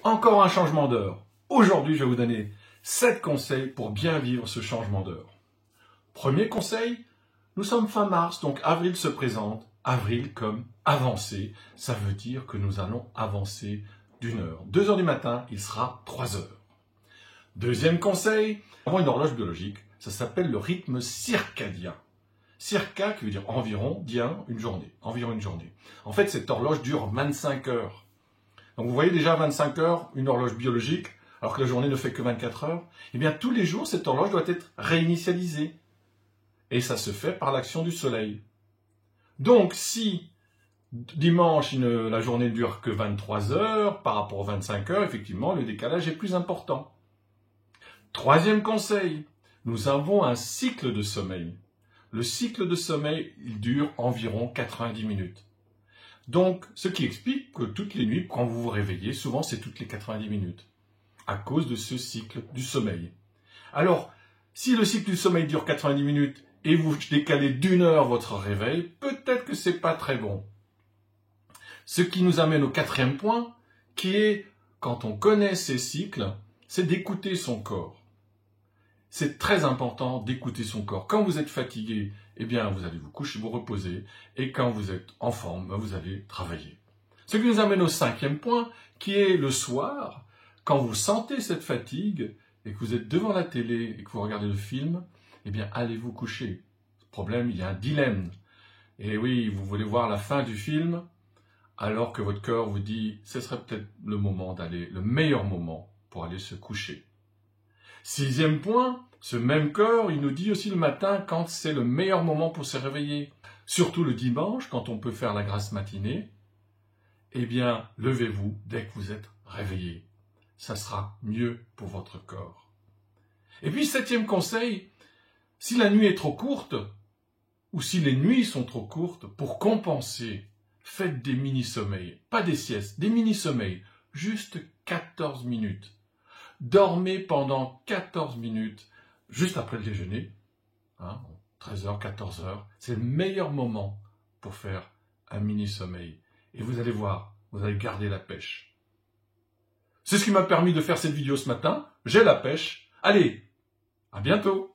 Encore un changement d'heure. Aujourd'hui, je vais vous donner 7 conseils pour bien vivre ce changement d'heure. Premier conseil, nous sommes fin mars, donc avril se présente. Avril comme avancé, ça veut dire que nous allons avancer d'une heure. 2 heures du matin, il sera 3 heures. Deuxième conseil, nous avons une horloge biologique, ça s'appelle le rythme circadien. Circa qui veut dire environ, dien, une journée, environ une journée. En fait, cette horloge dure 25 heures. Donc vous voyez déjà 25 heures, une horloge biologique, alors que la journée ne fait que 24 heures. Eh bien tous les jours, cette horloge doit être réinitialisée. Et ça se fait par l'action du soleil. Donc si dimanche, la journée ne dure que 23 heures, par rapport aux 25 heures, effectivement, le décalage est plus important. Troisième conseil, nous avons un cycle de sommeil. Le cycle de sommeil, il dure environ 90 minutes. Donc, ce qui explique que toutes les nuits, quand vous vous réveillez, souvent c'est toutes les 90 minutes, à cause de ce cycle du sommeil. Alors, si le cycle du sommeil dure 90 minutes et vous décalez d'une heure votre réveil, peut-être que c'est pas très bon. Ce qui nous amène au quatrième point, qui est, quand on connaît ces cycles, c'est d'écouter son corps. C'est très important d'écouter son corps. Quand vous êtes fatigué, eh bien, vous allez vous coucher, vous reposer. Et quand vous êtes en forme, vous allez travailler. Ce qui nous amène au cinquième point, qui est le soir, quand vous sentez cette fatigue et que vous êtes devant la télé et que vous regardez le film, eh bien, allez vous coucher. Problème, il y a un dilemme. Et oui, vous voulez voir la fin du film, alors que votre cœur vous dit, ce serait peut-être le moment d'aller, le meilleur moment pour aller se coucher. Sixième point, ce même corps, il nous dit aussi le matin quand c'est le meilleur moment pour se réveiller. Surtout le dimanche, quand on peut faire la grasse matinée. Eh bien, levez-vous dès que vous êtes réveillé. Ça sera mieux pour votre corps. Et puis, septième conseil, si la nuit est trop courte, ou si les nuits sont trop courtes, pour compenser, faites des mini-sommeils. Pas des siestes, des mini-sommeils. Juste 14 minutes. Dormez pendant 14 minutes, juste après le déjeuner, 13h, 14h. C'est le meilleur moment pour faire un mini-sommeil. Et vous allez voir, vous allez garder la pêche. C'est ce qui m'a permis de faire cette vidéo ce matin. J'ai la pêche. Allez, à bientôt!